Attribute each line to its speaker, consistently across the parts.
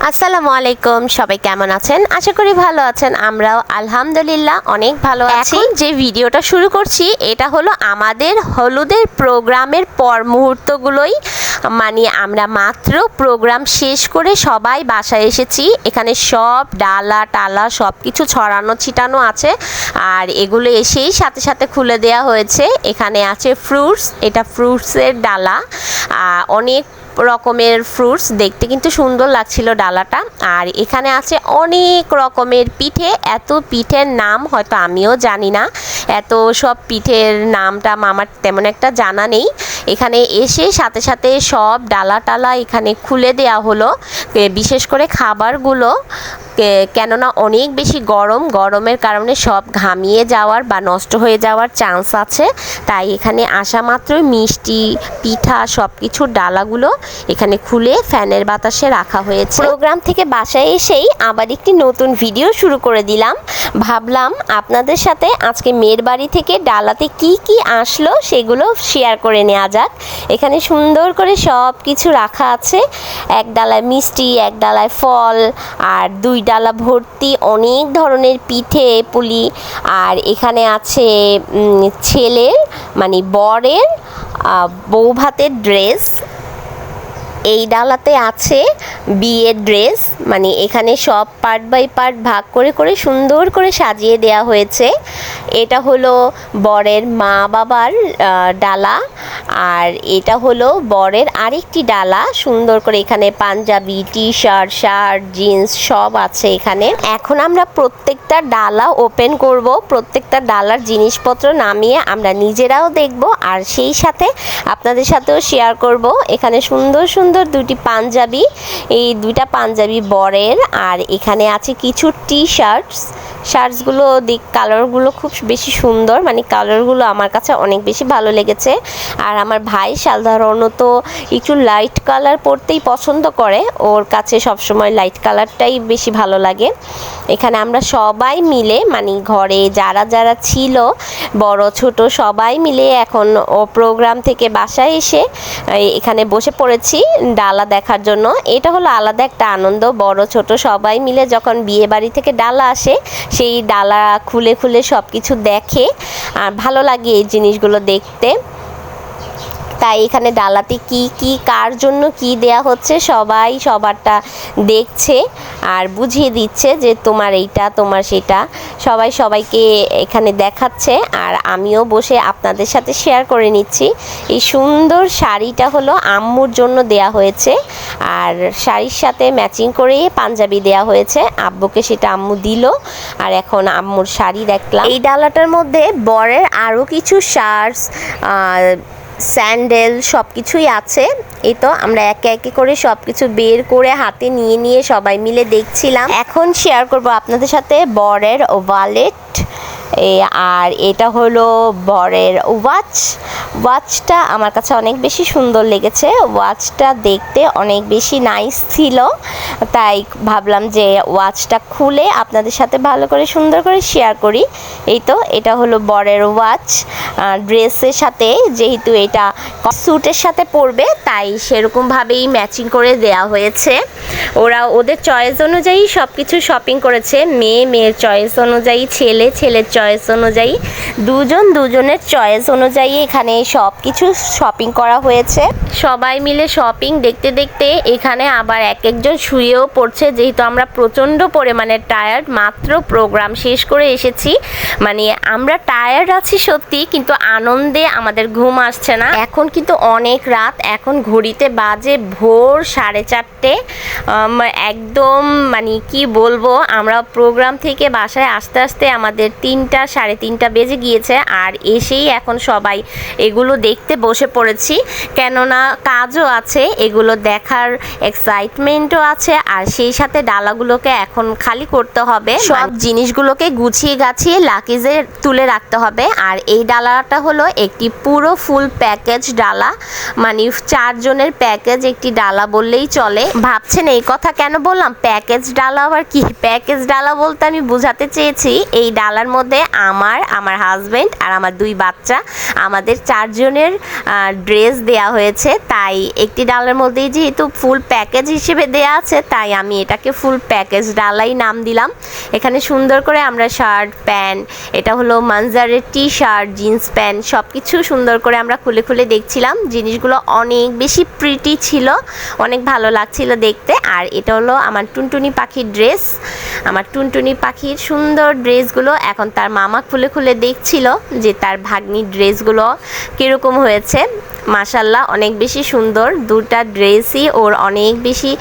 Speaker 1: আসসালামু আলাইকুম, সবাই কেমন আছেন? আশা করি ভালো আছেন। আমরাও আলহামদুলিল্লাহ অনেক ভালো আছি। এখন যে ভিডিওটা শুরু করছি এটা হলো আমাদের হলুদের প্রোগ্রামের পর মুহূর্তগুলোই, মানে আমরা মাত্র প্রোগ্রাম শেষ করে সবাই বাসায় এসেছি। এখানে সব ডালা টালা সব কিছু ছড়ানো ছিটানো আছে, আর এগুলো এসেই সাথে সাথে খুলে দেওয়া হয়েছে। এখানে আছে ফ্রুটস, এটা ফ্রুটসের ডালা, অনেক রকমের ফ্রুটস, দেখতে কিন্তু সুন্দর লাগছিল ডালাটা। আর এখানে আছে অনেক রকমের পিঠে, এত পিঠের নাম হয়তো আমিও জানি না, এত সব পিঠের নামটা আমার তেমন একটা জানা নেই। এখানে এসে সাথে সাথে সব ডালা টালা এখানে খুলে দেওয়া হলো, বিশেষ করে খাবারগুলো, কেননা অনেক বেশি গরমের কারণে সব ঘামিয়ে যাওয়ার বা নষ্ট হয়ে যাওয়ার চান্স আছে। তাই এখানে আসা মাত্রই মিষ্টি পিঠা সব কিছুর ডালাগুলো এখানে খুলে ফ্যানের বাতাসে রাখা হয়েছে। প্রোগ্রাম থেকে বাসায় এসেই আবার একটি নতুন ভিডিও শুরু করে দিলাম। ভাবলাম আপনাদের সাথে আজকে মেয়ের বাড়ি থেকে ডালাতে কি কি আসলো সেগুলো শেয়ার করে নেওয়া যাক। এখানে সুন্দর করে সব কিছু রাখা আছে, এক ডালায় মিষ্টি, এক ডালায় ফল, আর দুই ডালা ভর্তি অনেক ধরনের পিঠে পুলি। আর এখানে আছে ছেলের মানে বরের বউ ভাতের ড্রেস, এই ডালাতে আছে বিয়ের ড্রেস, মানে এখানে সব পার্ট বাই পার্ট ভাগ করে করে সুন্দর করে সাজিয়ে দেওয়া হয়েছে। এটা হলো বরের মা বাবার ডালা, আর এটা হলো বরের আরেকটি ডালা, সুন্দর করে এখানে Punjabi, T shirt, shirt, jeans সব আছে এখানে। এখন আমরা প্রত্যেকটা ডালা ওপেন করব, প্রত্যেকটা ডালার জিনিসপত্র নামিয়ে আমরা নিজেরাও দেখব, আর সেই সাথে আপনাদের সাথেও শেয়ার করব। এখানে সুন্দর সুন্দর দুটি পাঞ্জাবি, এই দুইটা পাঞ্জাবি বরের, আর এখানে আছে কিছু টি শার্টসগুলো কালারগুলো খুব বেশি সুন্দর, মানে কালারগুলো আমার কাছে অনেক বেশি ভালো লেগেছে। আর আমার ভাই সাধারণত একটু লাইট কালার পরতেই পছন্দ করে, ওর কাছে সবসময় লাইট কালারটাই বেশি ভালো লাগে। এখানে আমরা সবাই মিলে, মানে ঘরে যারা যারা ছিল বড় ছোট সবাই মিলে এখন ও প্রোগ্রাম থেকে বাসায় এসে এখানে বসে পড়েছি ডালা দেখার জন্য। এটা হলো আলাদা একটা আনন্দ, বড় ছোট সবাই মিলে যখন বিয়ে বাড়ি থেকে ডালা আসে সেই ডালা খুলে খুলে সব কিছু দেখে, আর ভালো লাগে এই জিনিসগুলো দেখতে। তাই এখানে ডালাতে কি কি কার জন্য কি দেয়া হচ্ছে সবাই সবারটা দেখছে আর বুঝিয়ে দিচ্ছে যে তোমার এইটা তোমার সেটা, সবাই সবাইকে এখানে দেখাচ্ছে, আর আমিও বসে আপনাদের সাথে শেয়ার করে নিচ্ছি। এই সুন্দর শাড়িটা হলো আম্মুর জন্য দেয়া হয়েছে, আর শাড়ির সাথে ম্যাচিং করে পাঞ্জাবি দেয়া হয়েছে, আব্বুকে সেটা আম্মু দিল, আর এখন আম্মুর শাড়ি দেখলাম। এই ডালাটার মধ্যে বরের আরও কিছু শার্টস, স্যান্ডেল সব কিছুই আছে। এই তো আমরা একে একে করে সব কিছু বের করে হাতে নিয়ে নিয়ে সবাই মিলে দেখছিলাম। এখন শেয়ার করব আপনাদের সাথে বরের ওয়ালেট, আর এটা হলো বরের ওয়াচটা আমার কাছে অনেক বেশি সুন্দর লেগেছে, ওয়াচটা দেখতে অনেক বেশি নাইস ছিল, তাই ভাবলাম যে ওয়াচটা খুলে আপনাদের সাথে ভালো করে সুন্দর করে শেয়ার করি। এই তো এটা হলো বরের ওয়াচ, ড্রেসের সাথে যেহেতু এটা স্যুটের সাথে পরবে তাই সেরকমভাবেই ম্যাচিং করে দেয়া হয়েছে। ওরা ওদের চয়েস অনুযায়ী সব কিছু শপিং করেছে, মেয়ের চয়েস অনুযায়ী, ছেলের চয়েস অনুযায়ী, দুজনের চয়েস অনুযায়ী এখানে সব কিছু শপিং করা হয়েছে। সবাই মিলে শপিং দেখতে দেখতে এখানে আবার এক একজন শুয়েও পড়ছে, যেহেতু আমরা প্রচণ্ড পরিমাণে টায়ার্ড, মাত্র প্রোগ্রাম শেষ করে এসেছি, মানে আমরা টায়ার্ড আছি সত্যি, কিন্তু আনন্দে আমাদের ঘুম আসছে না। এখন কিন্তু অনেক রাত, এখন ঘড়িতে বাজে ভোর 4:30, একদম মানে কি বলবো, আমরা প্রোগ্রাম থেকে বাসায় আসতে আসতে আমাদের 3টা 3:30 বেজে গিয়েছে, আর এসেই এখন সবাই এগুলো দেখতে বসে পড়েছি, কেননা কাজও আছে, এগুলো দেখার এক্সাইটমেন্টও আছে, আর সেই সাথে ডালাগুলোকে এখন খালি করতে হবে, সব জিনিসগুলোকে গুছিয়ে গাছিয়ে লাকিজে তুলে রাখতে হবে। আর এই ডালাটা হলো একটি পুরো ফুল প্যাকেজ ডালা, মানে 4 জনের প্যাকেজ একটি ডালা বললেই চলে। ভাবছেন এই কথা কেন বললাম, প্যাকেজ ডালা আবার কি? প্যাকেজ ডালা বলতে আমি বোঝাতে চেয়েছি এই ডালার মধ্যে আমার হাজবেন্ড আর আমার 2 বাচ্চা, আমাদের 4 জনের ড্রেস দেয়া হয়েছে, তাই একটি ডালার মধ্যেই যেহেতু ফুল প্যাকেজ হিসেবে দেয়া আছে তাই আমি এটাকে ফুল প্যাকেজ ডালাই নাম দিলাম। এখানে সুন্দর করে আমরা শার্ট প্যান্ট, এটা হলো মানজারের টি শার্ট, জিন্স প্যান্ট সব কিছু সুন্দর করে আমরা খুলে খুলে দেখছিলাম। জিনিসগুলো অনেক বেশি প্রিটি ছিল, অনেক ভালো লাগছিল দেখতে। আর এটা হলো আমার টুনটুনি পাখির ড্রেস, আমার টুনটুনি পাখির সুন্দর ড্রেসগুলো এখন তার মামা খুলে খুলে দেখছিল যে তার ভাগ্নির ড্রেসগুলো কীরকম হয়েছে। মাশাল্লাহ অনেক বেশি সুন্দর, দুটা ড্রেসই ওর অনেক বেশি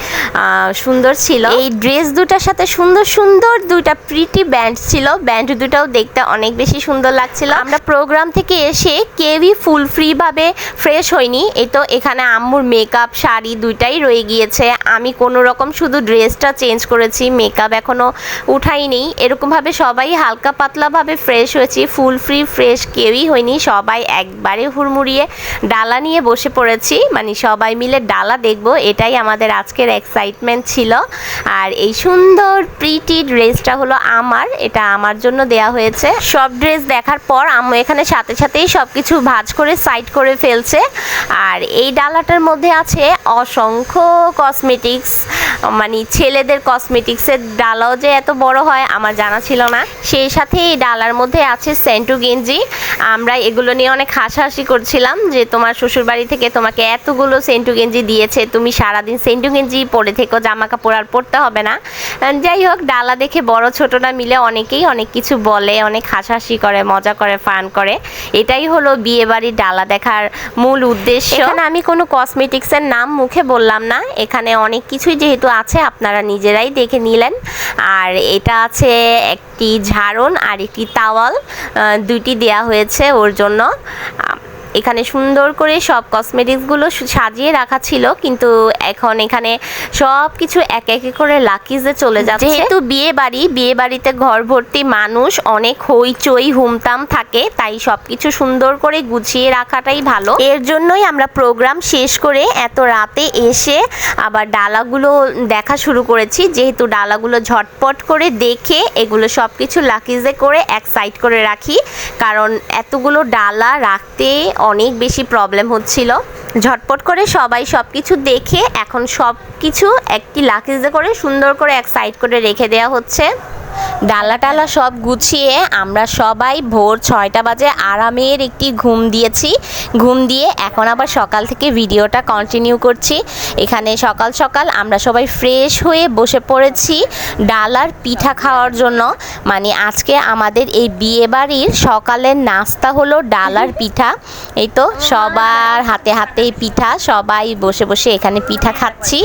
Speaker 1: সুন্দর ছিল। এই ড্রেস দুটার সাথে সুন্দর সুন্দর দুইটা প্রিটি ব্যান্ড ছিল, ব্যান্ড দুটাও দেখতে অনেক বেশি সুন্দর লাগছিল। আমরা প্রোগ্রাম থেকে এসে কেউই ফুল ফ্রিভাবে ফ্রেশ হয়নি। এই তো এখানে আম্মুর মেকআপ শাড়ি দুইটাই রয়ে গিয়েছে, আমি কোনো রকম শুধু ড্রেসটা চেঞ্জ করেছি, মেকআপ এখনও উঠাইনি। এরকমভাবে সবাই হালকা পাতলাভাবে ফ্রেশ হয়েছি, ফুল ফ্রি ফ্রেশ কেউই হয়নি, সবাই একবারে হুড়মুড়িয়ে ডালা নিয়ে বসে পড়েছি, মানে সবাই মিলে ডালা দেখব, এটাই আমাদের আজকের এক্সাইটমেন্ট ছিল। আর এই সুন্দর প্রিটি ড্রেসটা হলো আমার, এটা আমার জন্য দেয়া হয়েছে। সব ড্রেস দেখার পর আম্মু এখানে সাথে সাথেই সব কিছু ভাঁজ করে সাইড করে ফেলছে। আর এই ডালাটার মধ্যে আছে অসংখ্য কসমেটিক্স, মানে ছেলেদের কসমেটিক্সের ডালাও যে এত বড় হয় আমার জানা ছিল না। সেই সাথে এই ডালার মধ্যে আছে সেন্টু গেঞ্জি। আমরা এগুলো নিয়ে অনেক হাসাহাসি করছিলাম যে তোমার শ্বশুরবাড়ি থেকে তোমাকে এতগুলো সেন্টু গেঞ্জি দিয়েছে, তুমি সারাদিন সেন্টু গেঞ্জি পরে থেকো, জামা কাপড় আর পরতে হবে না। যাই হোক, ডালা দেখে বড় ছোটরা মিলে অনেকেই অনেক কিছু বলে, অনেক হাসাহাসি করে, মজা করে, ফান করে। এটাই হলো বিয়েবাড়ির ডালা দেখার মূল উদ্দেশ্য। এখানে আমি কোনো কসমেটিক্সের নাম মুখে বললাম না, এখানে অনেক কিছুই যেহেতু আছে আপনারা নিজেরাই দেখে নিলেন। আর এটা আছে একটি ঝাড়ন আর একটি তাওয়াল, দুইটি দেয়া হয়েছে ওর জন্য। এখানে সুন্দর করে সব কসমেটিক্সগুলো সাজিয়ে রাখা ছিল, কিন্তু এখন এখানে সব কিছু এক এক করে লাকিজে চলে যাচ্ছে। যেহেতু বিয়ে বাড়িতে ঘর ভর্তি মানুষ, অনেক হইচই হুমতাম থাকে, তাই সব কিছু সুন্দর করে গুছিয়ে রাখাটাই ভালো। এর জন্যই আমরা প্রোগ্রাম শেষ করে এত রাতে এসে আবার ডালাগুলো দেখা শুরু করেছি, যেহেতু ডালাগুলো ঝটপট করে দেখে এগুলো সব কিছু লাকিজে করে এক সাইড করে রাখি, কারণ এতগুলো ডালা রাখতে অনেক বেশি প্রবলেম হচ্ছিল। ঝটপট করে সবাই সব কিছু দেখে এখন সব কিছু একটি লাকিজে করে সুন্দর করে এক সাইড করে রেখে দেওয়া হচ্ছে। ডালা টালা সব গুছিয়ে আমরা সবাই ভোর 6টা বাজে আরামের একটি ঘুম দিয়েছি। ঘুম দিয়ে এখন আবার সকাল থেকে ভিডিওটা কন্টিনিউ করছি। এখানে সকাল সকাল আমরা সবাই ফ্রেশ হয়ে বসে পড়েছি ডালার পিঠা খাওয়ার জন্য। মানে আজকে আমাদের এই বিয়েবাড়ির সকালের নাস্তা হলো ডালার পিঠা। এই তো সবার হাতে হাতে পিঠা, সবাই বসে বসে এখানে পিঠা খাচ্ছি।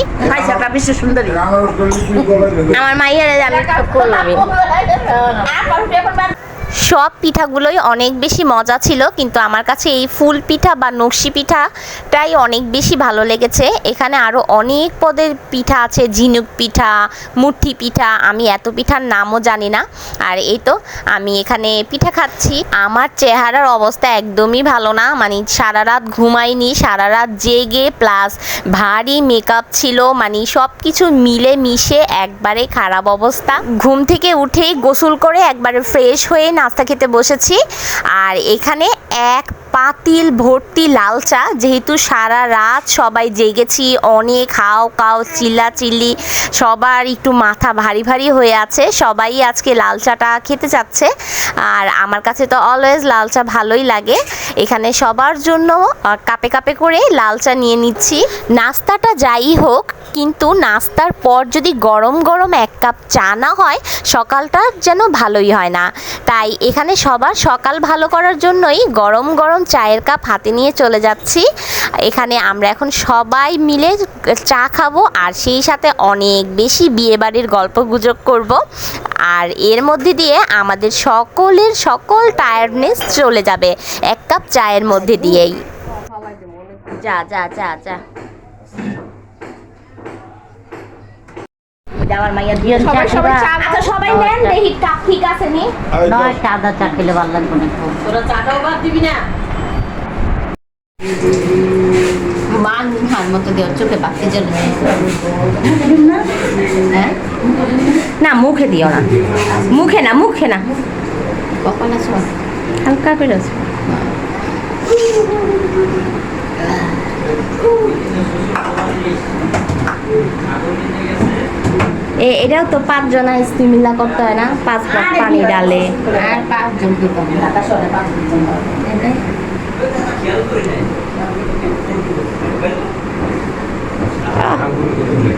Speaker 1: আমার মাইয়ার সব পিঠাগুলোই অনেক বেশি মজা ছিল, কিন্তু আমার কাছে এই ফুল পিঠা বা নকশি পিঠাটাই অনেক বেশি ভালো লেগেছে। এখানে আরও অনেক পদের পিঠা আছে, ঝিনুক পিঠা, মুঠি পিঠা, আমি এত পিঠার নামও জানি না। আর এই তো আমি এখানে পিঠা খাচ্ছি। আমার চেহারার অবস্থা একদমই ভালো না, মানে সারা রাত ঘুমাইনি, সারা রাত জেগে প্লাস ভারী মেকআপ ছিল, মানে সব কিছু মিলে মিশে একবারে খারাপ অবস্থা। ঘুম থেকে উঠেই গোসল করে একবারে ফ্রেশ হয়ে নাস্তা খেতে বসেছি। আর এখানে এক পাতিল ভর্তি লাল চা, যেহেতু সারা রাত সবাই জেগেছি, অনেক হাও কাও চিল্লাচিল্লি, সবার একটু মাথা ভারী ভারী হয়ে আছে, সবাই আজকে লাল চাটা খেতে চাচ্ছে। আর আমার কাছে তো অলওয়েজ লাল চা ভালোই লাগে। এখানে সবার জন্য কাপে কাপে করে লাল চা নিয়ে নিচ্ছি। নাস্তাটা যাই হোক, কিন্তু নাস্তার পর যদি গরম গরম এক কাপ চা না হয় সকালটা যেন ভালোই হয় না। তাই এখানে সবার সকাল ভালো করার জন্যই গরম গরম চায়ের কাপ হাতে নিয়ে চলে যাচ্ছি। এখানে আমরা এখন সবাই মিলে চা খাবো, আর সেই সাথে অনেক বেশি বিয়েবাড়ির গল্প গুজব করব। আর এর মধ্যে দিয়ে আমাদের সকলের সকল টায়ার্ডনেস চলে যাবে এক কাপ চায়ের মধ্যে দিয়েই। যা যা যা যা আমার মাইয়া দিয়ে সবাই নেন দেখি কাপ ঠিক আছে নি নয় সাদা চা খেলে ভালো লাগবে না। তোরা চাটাও বাদ দিবি না, মান হার মতো দেওয়ার চোখে বাকি জ্বলে হ্যাঁ না, মুখে দিও না, মুখে না, মুখে না, কখন আছো হালকা করে আছো। এটাও তো 5 জন ইস্তিমিল্লা করতে হয় না, 5 কাপ পানি ডালে।
Speaker 2: আর 5 জন দিতে হবে, ঢাকা শহরে 5 জন হবে।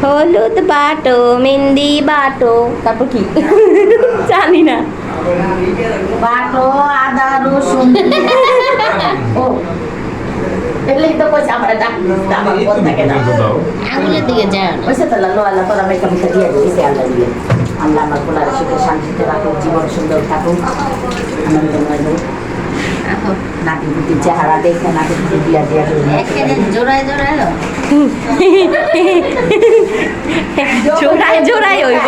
Speaker 1: হলুদ বাটো, মেহেন্দি বাটো, তারপর কি জানি না।
Speaker 2: বাটো, আদা, রসুন। ও এগুলো তো কইছে আমরা ডাকি আমার বল থাকে না। আঙুলের দিকে যায় না। কইছে তো আল্লাহ আল্লাহ তোরা মেকআপ দিয়ে দিয়েছে আল্লাহ দিয়ে। আল্লাহ আমার পোলার সুখে শান্তিতে রাখুক, জীবন সুন্দর থাকুক, আনন্দময় হোক। নাতি পুতির চেহারা দেখে নাতি পুতি বিয়া দিয়া জোড়ায় জোড়ায়
Speaker 1: জোড়ায় জোড়ায় হইব।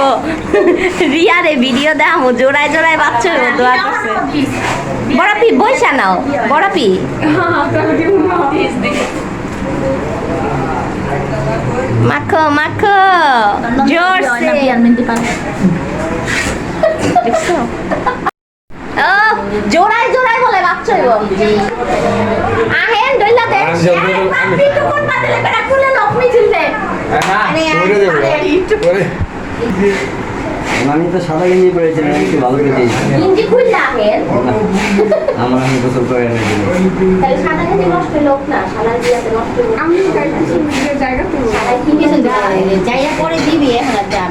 Speaker 1: রিয়ারে ভিডিও দামো জোড়ায় জোড়ায় বাচ্চা হইব, দোয়া করছে। বড়াপি বইসা নাও, বড়াপি মাখো মাখো জোরসে। দেখছো ও জোড়ায় জোড়ায় বলে বাচ্চা হইব। আহেন দইলা দে পাপি তো কোন পাতলে পেড়া খুলে লক্ষ্মী ঝুলতে।
Speaker 3: আমি তো সাদা গেঞ্জি পরেছিলাম, একটু ভালো করে দিয়েছি।
Speaker 1: গেঞ্জি খুললা আহেন
Speaker 3: আমার আমি গোসল করে এনে দিল।
Speaker 1: তাহলে সাদা গেঞ্জি নষ্ট লোক না, সাদা গেঞ্জি নষ্ট লোক।
Speaker 2: আমি চাইতেছি জায়গা তো জায়গা করে দিবি এখন দাম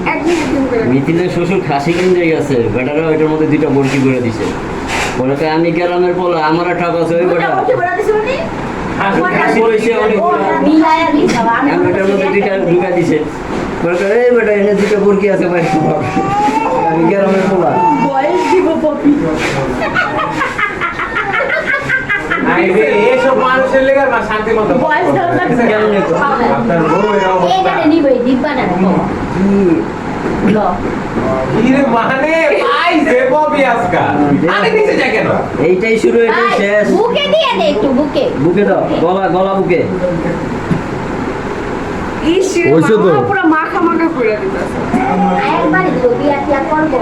Speaker 3: মিথিলের শ্বশুর খাসি কিনতে গেছে, বেটারা ওইটার মধ্যে 2টা বরকি করে দিছে। বলে কয় আমি গ্রামের পোলা, আমার ঠাক আছে ওই বেটা খাসি রয়েছে অনেক, আমি ওইটার মধ্যে 2টা ঢুকা দিছে। বলে কয় এই বেটা এনে 2টা বরকি আছে ভাই, আমি গ্রামের পোলা।
Speaker 2: বয়স দিব পপি
Speaker 4: এইসব মানুষের লেগে না শান্তি মতো
Speaker 2: বয়স দরকার
Speaker 3: কেমনে তো?
Speaker 4: আপনার বউ এর অবস্থা
Speaker 2: এইখানে নিবে দিবা না ল
Speaker 4: কি রে মানে ভাই যে ববি আজকা আরে নিচে যা কেন
Speaker 3: এইটাই শুরু, এটাই শেষ।
Speaker 2: বুকে দিয়ে দে একটু বুকে
Speaker 3: বুকে দাও, গলা গলা বুকে।
Speaker 5: হয়েছে তো
Speaker 2: পুরো মাখা মাখা করে দিতেছে একবার দিব বিয়া টিয়া করবো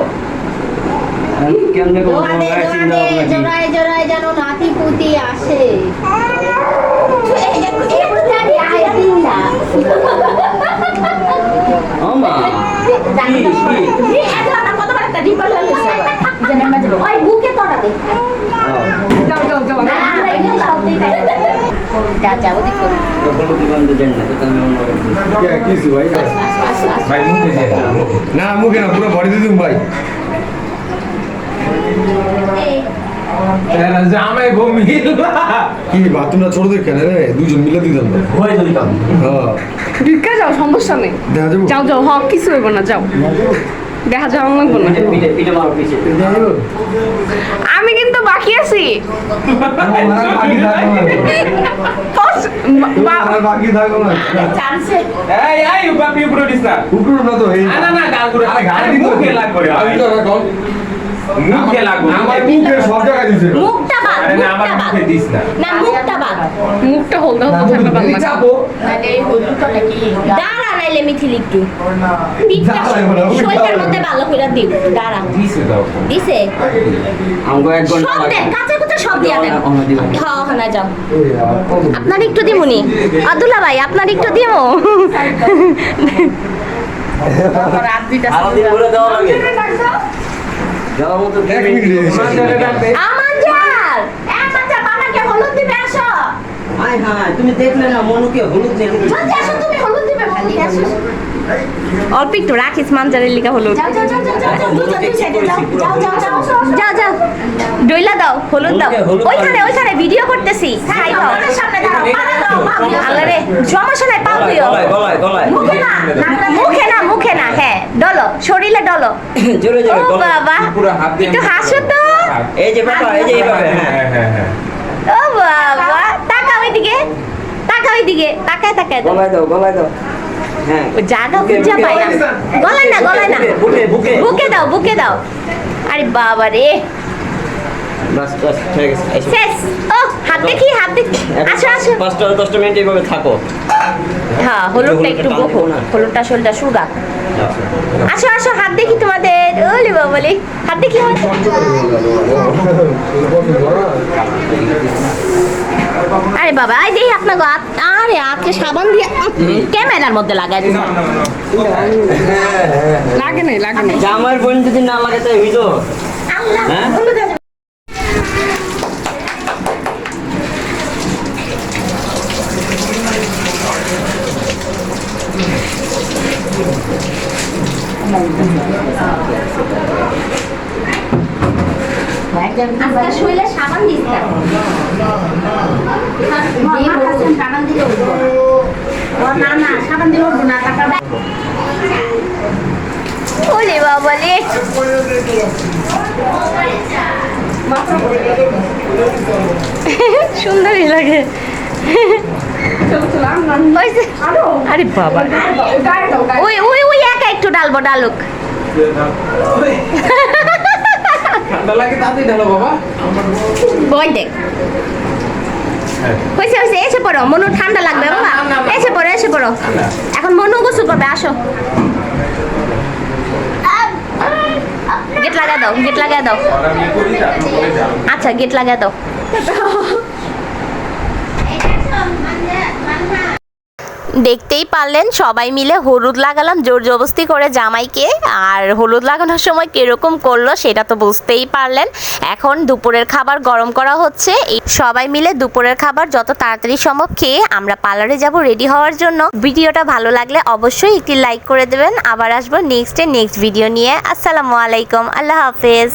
Speaker 3: কেমনে করবো চিন্তা ভাবনা কি?
Speaker 2: জোড়ায় জোড়ায় যেন নাতি পুতি আসে
Speaker 3: ও মা,
Speaker 2: বুকে তোরা দে যা যা ওদিক করে
Speaker 3: কোনো দোকানে যাই না, তো আমি অন্য রকম।
Speaker 5: কিছু ভাই
Speaker 4: ভাই মুখে যে
Speaker 5: না মুখে না পুরো বডি দিতুম ভাই।
Speaker 4: এরা জামাই বউ মিল
Speaker 5: কি বাথরুমটা ছোট দেখে রে, দুজন মিলে দিতাম তো।
Speaker 4: হয়ে যদি কাম
Speaker 5: হ্যাঁ
Speaker 6: ভিক্ষা যাও, সমস্যা নেই।
Speaker 5: দেখা যাবো।
Speaker 6: যাও যাও, হক কিছু হইব না, যাও। দেখা যাও লাগবো না।
Speaker 3: পিঠে পিঠে মারো পিছে।
Speaker 6: আমি কিন্তু বাকি আছি।
Speaker 5: বাকি থাকো না।
Speaker 2: চান্সে
Speaker 4: এই এই বাপি উপরে দিস না
Speaker 5: কুকুর না তো এই
Speaker 4: না না গাল করে গাল মুখে লাগবে
Speaker 5: আমি তো এখন
Speaker 4: মুখে লাগবে
Speaker 5: আমার মুখে সব জায়গায় দিছে।
Speaker 2: মুখটা বাদ
Speaker 4: আরে না আমার
Speaker 2: মুখটা বাদ
Speaker 4: মুখে দিস না
Speaker 2: না মুখটা বাদ
Speaker 6: মুখটা হলদে হলদে থাকলে ভালো লাগে।
Speaker 5: চাপো
Speaker 2: মানে এই হলুদটা কি দাঁড়া নাইলে মিথিল একটু পিঠটা
Speaker 5: দাঁড়াইবো না,
Speaker 2: শরীরের মধ্যে ভালো করে দিও দাঁড়া
Speaker 4: দিছে দাও
Speaker 2: দিছে
Speaker 3: আমাকে 1 ঘন্টা
Speaker 2: সব
Speaker 3: লাগে।
Speaker 2: দেন কাঁচা কুচা সব দিয়া দেন
Speaker 3: অন্য দিব।
Speaker 2: হ্যাঁ হ্যাঁ না যাও
Speaker 1: আপনার একটু দিমুনি আব্দুল্লাহ ভাই, আপনার একটু দিমু।
Speaker 2: রাত দুইটা
Speaker 3: আরো দিন করে দেওয়া লাগে। যাওয়ার মতো
Speaker 5: 1 মিনিট
Speaker 2: আমানজার আমানজার বাবাকে হলুদ দিবে আসো
Speaker 3: হাই হাই, তুমি দেখলে না মনুকে হলুদ দিয়ে
Speaker 2: জলদি আসো তুমি হলুদ দিবে ভালো আসো
Speaker 1: অল্প একটু রাখিস মানজারের লিখা হলুদ।
Speaker 2: যাও যাও যাও যাও যাও দুজন দুই সাইডে যাও যাও যাও যাও
Speaker 1: যাও যাও ডইলা দাও, হলুদ দাও। ওইখানে ওইখানে ভিডিও করতেছি, খাই দাও।
Speaker 2: আমাদের সামনে দাঁড়াও পাড়া দাও
Speaker 1: আল্লাহ রে, সমস্যা নাই, পাও দিও।
Speaker 3: গলায় গলায় গলায়
Speaker 2: মুখে না
Speaker 1: মুখে না, মুখে না, হ্যাঁ ডলো, শরীরে ডলো।
Speaker 3: জোরে
Speaker 1: ও
Speaker 3: জোরে গলায়।
Speaker 1: বাবা,
Speaker 4: পুরো হাত দিয়ে
Speaker 1: একটু হাসো তো।
Speaker 3: এই যে বাবা, এই যে এইভাবে, হ্যাঁ
Speaker 4: হ্যাঁ হ্যাঁ হ্যাঁ
Speaker 1: ও বাবা, তাকাও ওইদিকে, তাকাও ওইদিকে, তাকায় তাকায় দাও।
Speaker 3: গলায় দাও গলায় দাও। হ্যাঁ
Speaker 1: ও জায়গা খুঁজে পাই না। গলায় না, গলায় না,
Speaker 3: বুকে বুকে
Speaker 1: বুকে দাও, বুকে দাও। আরে বাবা রে,
Speaker 3: বাস বাস ঠিক আছে এসো।
Speaker 1: শেষ। ও হাত দেখি, হাত দেখি। আসো আসো।
Speaker 3: 5-10 মিনিট এইভাবে থাকো।
Speaker 1: হ্যাঁ, হলুদটা একটু বকো, হলুদটা শোলটা সুগা। আসো আসো, হাত দেখি তোমাদের। ওলে বাবলে, হাত দেখি আমার।
Speaker 2: আরে বাবা এই দেখি আপনার আরে আজকে সাবান দিয়ে ক্যামেরার মধ্যে লাগাই দিন
Speaker 6: লাগে নাই লাগে নাই
Speaker 3: জামার বোন যদি না লাগে তাই হইতো হ্যাঁ
Speaker 2: আজকে শুইলে সাবান দিস সাবান দিলে উঠবো না না সাবান দিলে উঠবো না টাকা
Speaker 1: ওরে বাবা রে সুন্দরই লাগে ওই যে- আরে বাবা ওই ওই ওই একা একটু ডালবো ডালুক
Speaker 4: ঠান্ডা লাগে তাতেই ঢালো বাবা
Speaker 2: বই দেখ হয়েছে হয়েছে এসে পড়ো মনু ঠান্ডা লাগবে বাবা এসে পড়ো এখন মনু গোসল করবে আসো গেট লাগা দাও
Speaker 4: আমি করি তারপর বলে যাও
Speaker 1: আচ্ছা গেট লাগা দাও দেখতেই পারলেন সবাই মিলে হলুদ লাগালাম জোর জবরদস্তি করে জামাইকে আর হলুদ লাগানোর সময় কিরকম করলো সেটা তো বুঝতেই পারলেন এখন দুপুরের খাবার গরম করা হচ্ছে সবাই মিলে দুপুরের খাবার যত তাড়াতাড়ি সম্ভব খেয়ে আমরা পার্লারে যাব রেডি হওয়ার জন্য ভিডিওটা ভালো লাগলে অবশ্যই একটি লাইক করে দেবেন আবার আসবো নেক্সট ভিডিও নিয়ে আসসালামু আলাইকুম আল্লাহ হাফেজ